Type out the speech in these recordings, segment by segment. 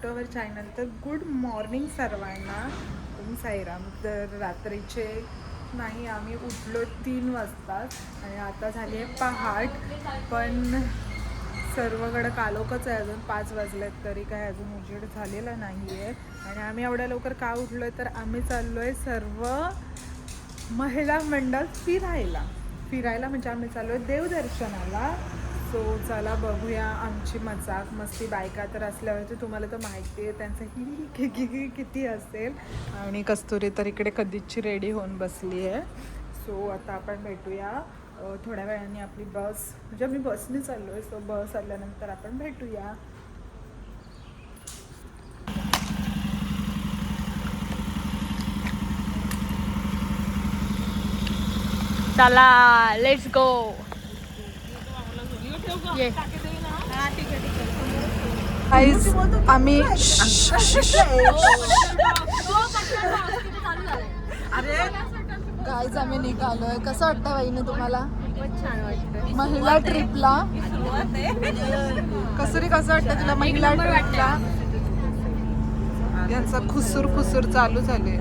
Back to our channel. तर good morning सर्वांना. ओम साईराम. तर रात्रीचे नाही आम्ही उठलो 3 वाजताच आणि आता झाली आहे पहाट. पण सर्वकडं कालोखच आहे, अजून 5 वाजलेत तरी काय अजून उजेड झालेला नाही आहे. आणि आम्ही एवढ्या लवकर का उठलो आहे तर आम्ही चाललो आहे सर्व महिला मंडळ फिरायला म्हणजे आम्ही चाललो आहे देवदर्शनाला. सो चला बघूया आमची मजाक मस्ती. बायका तर असल्यावरती तुम्हाला तर माहिती आहे त्यांचं ही किती असेल. आणि कस्तुरी तर इकडे कधीची रेडी होऊन बसली आहे. सो आता आपण भेटूया थोड्या वेळाने. आपली बस म्हणजे आम्ही बसने चाललो आहे. सो बस आल्यानंतर आपण भेटूया. चला लेट्स गो. आम्ही गाईज आम्ही निघालोय. कसं वाटतं वहिनी तुम्हाला छान वाटतं महिला ट्रिपला? कसरी कसं वाटतं तुला महिला ट्रिपला? यांचा खुसूर चालू झाले.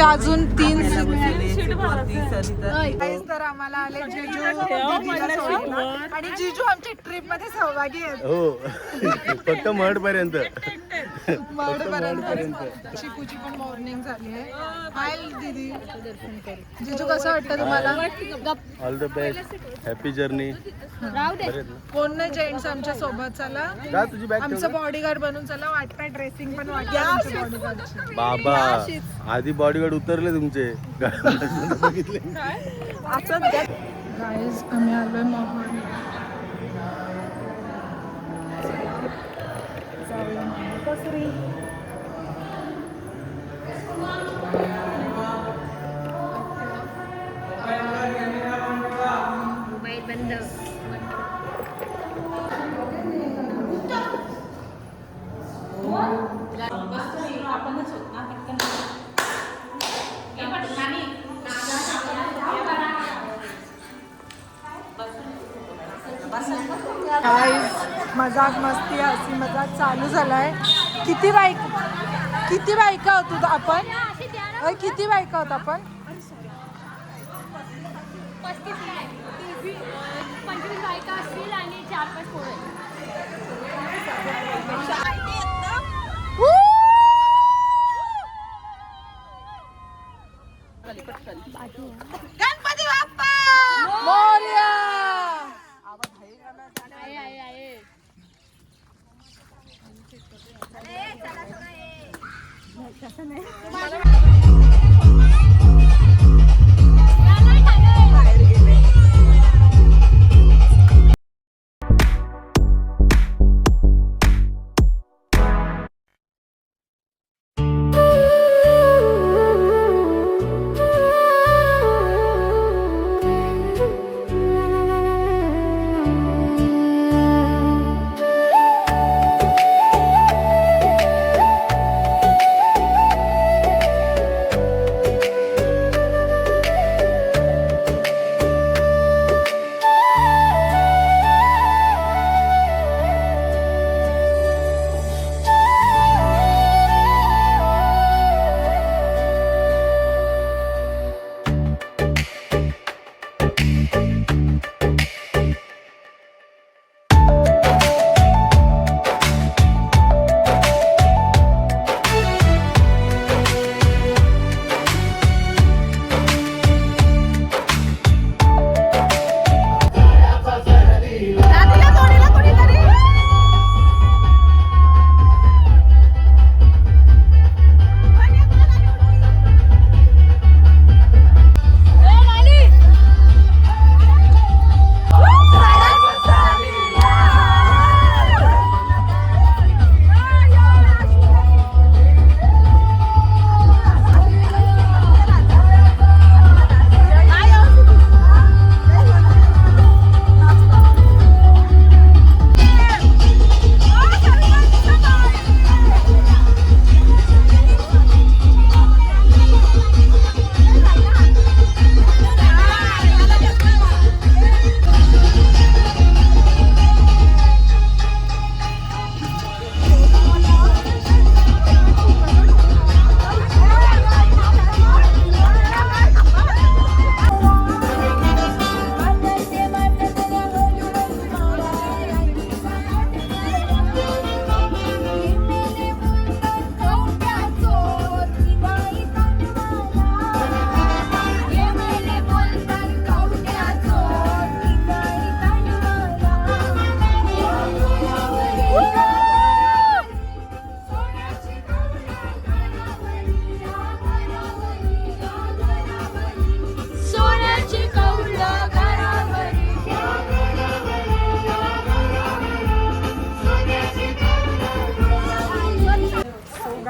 अजून 3 तर आम्हाला आले जिजू आणि जिजू आमच्या ट्रिप मध्ये सहभागी आहेत. हो फक्त मड पर्यंत. चिकूची पण मॉर्निंग झाली आहे. हाय दीदी. जिजू कसं वाटतं तुम्हाला? All the best. Happy journey. कोण नाही जेंट्स आमच्या सोबत. चला तुझी बॅग आमचं बॉडीगार्ड बनून चला. वाटतं ड्रेसिंग पण वाटतं बॉडीगार्डची. बाबा आधी बॉडीगार्ड उतरले तुमचे. बघितले गाईज आम्ही आलोय मोहाली. जाऊया कसरी. मोबाईल बंद. मजाक मस्ती हसी मजाक चालू झालाय. किती बायका होतो आपण? किती बायका होतो आपण? 25 बायका असतील आणि 4-5 पोरं. गणपती बाप्पा मोरया.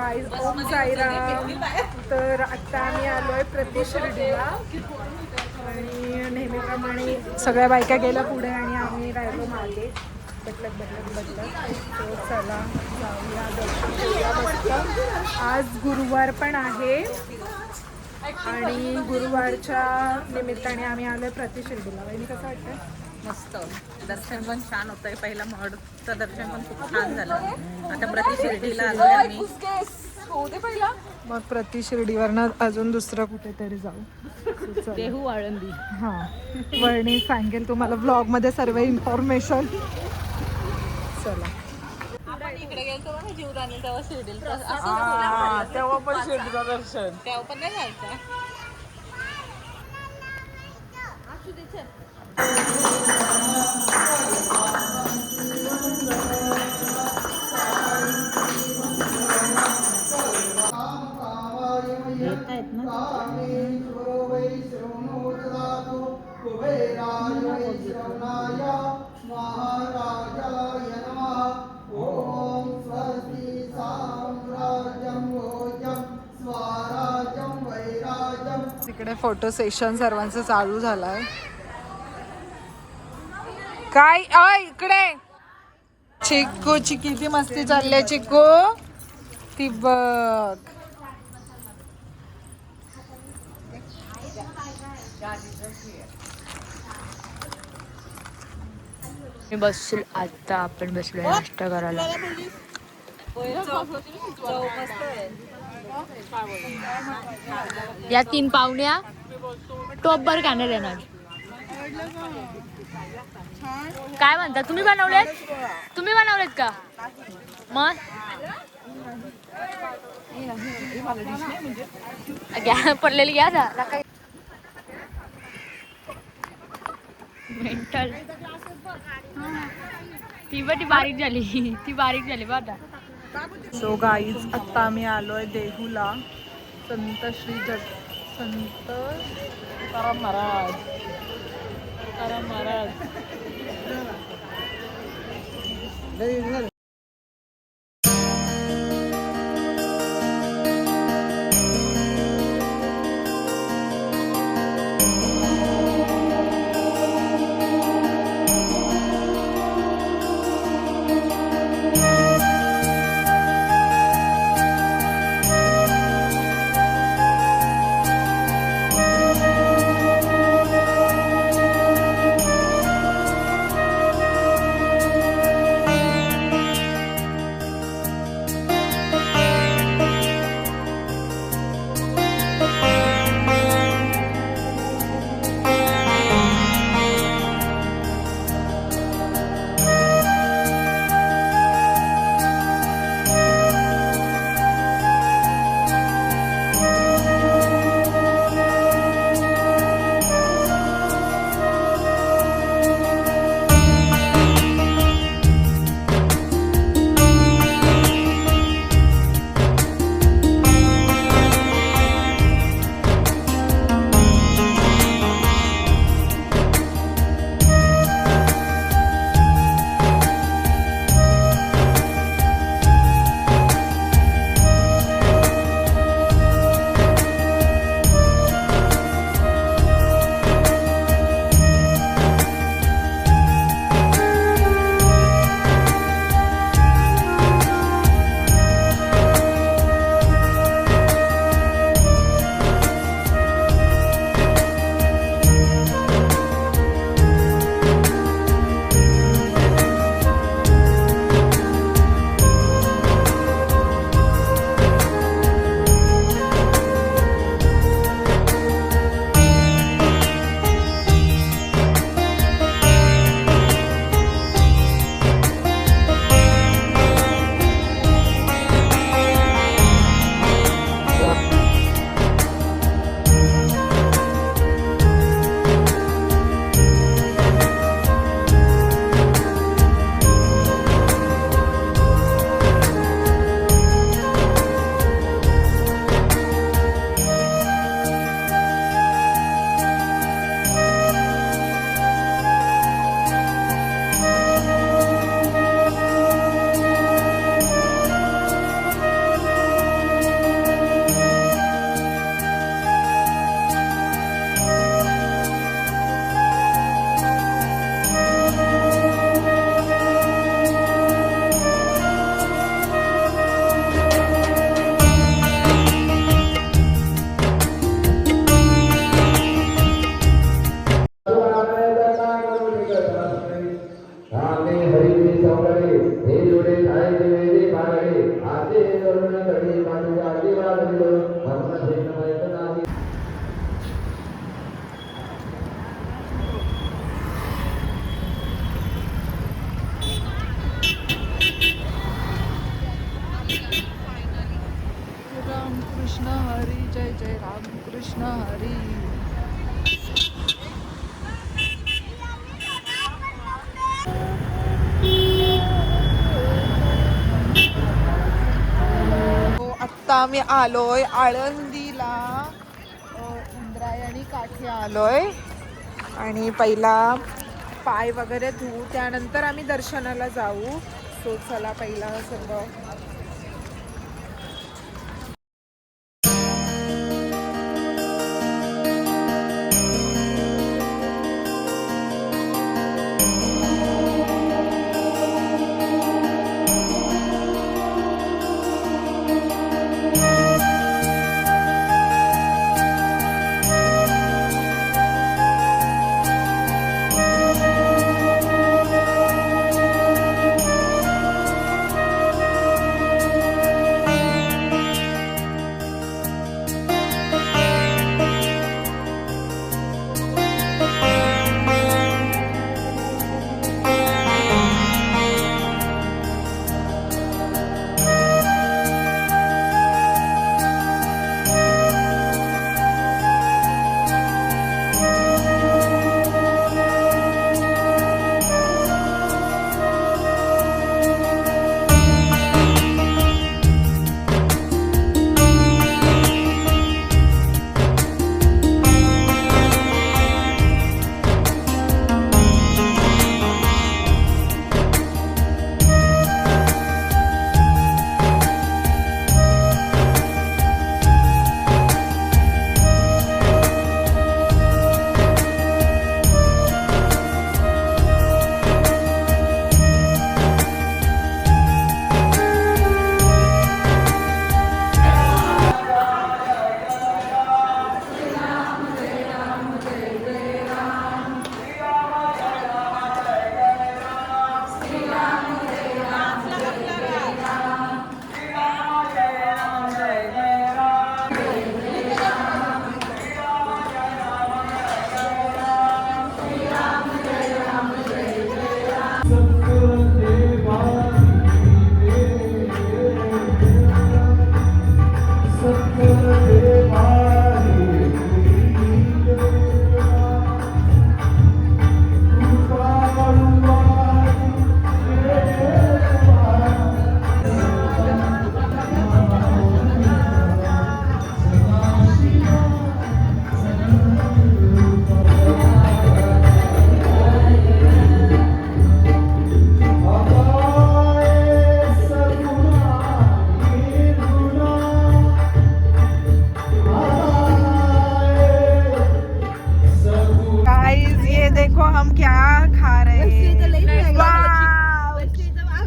गाईज ओम साईराम. तर आता आम्ही आलोय प्रति शिर्डीला आणि नेहमीप्रमाणे सगळ्या बायका गेल्या पुढे आणि आम्ही राहिलो मागे बदलत. तो चला जाऊया दर्शन करूया मस्त. आज गुरुवार पण आहे आणि गुरुवारच्या निमित्ताने आम्ही आलोय प्रति शिर्डीला. वहिनी कसं वाटतं? मस्त दर्शन पण छान होतंय. पहिला महडचं दर्शन पण खूप छान झालं. आता प्रति शिर्डीला आलोय आम्ही. मग प्रति शिर्डीवरनं अजून दुसरं कुठेतरी जाऊ. देहू आळंदी. हां वहिनी सांगेल तुम्हाला ब्लॉगमध्ये सर्व इन्फॉर्मेशन. चला आपण इकडे गेलो ना जीवदानी तेव्हा शिर्डीला तेव्हा पण शिर्डीला दर्शन. तेव्हा पण नाही जायचं. तिकडे फोटो सेशन सर्वांचं चालू झालंय. काय इकडे चिक्कूची किती मस्ती चालली. चिक्कू ती बघ. मी बसलो आता. आपण बसलो नाश्ता करायला. या 3 पाहुण्या टॉपवर खाणार येणार. काय म्हणता? तुम्ही बनवलेत का? मग घ्या पडलेली घ्या जा. मेंटल ती बारीक झाली बा आता. सो गाईज आत्ता आम्ही आलोय देहूला. संत तुकाराम महाराज. रामकृष्ण हरी, जय जय रामकृष्ण हरी. आत्ता आम्ही आलोय आळंदीला, इंद्रायणी काठी आलोय आणि पहिला पाय वगैरे धुवू, त्यानंतर आम्ही दर्शनाला जाऊ. सो चला पहिला सगळं.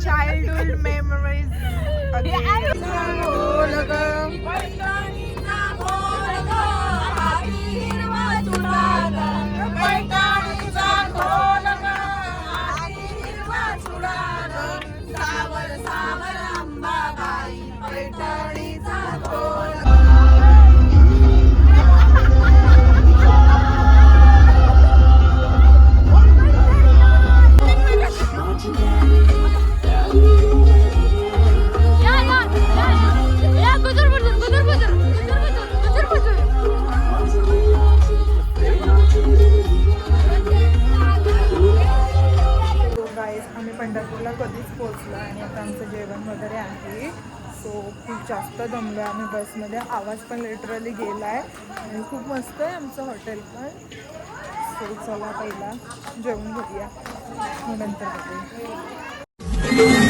चाइल्डहुड मेमोरीज पंढरपूरला कधीच पोहोचलो आणि आता आमचं जेवण वगैरे आहे. सो खूप जास्त दमलो आम्ही बसमध्ये. आवाज पण लिटरली गेला आहे आणि खूप मस्त आहे आमचं हॉटेल पण. सो चला पहिला जेवण घेऊया, मग नंतर बघूया.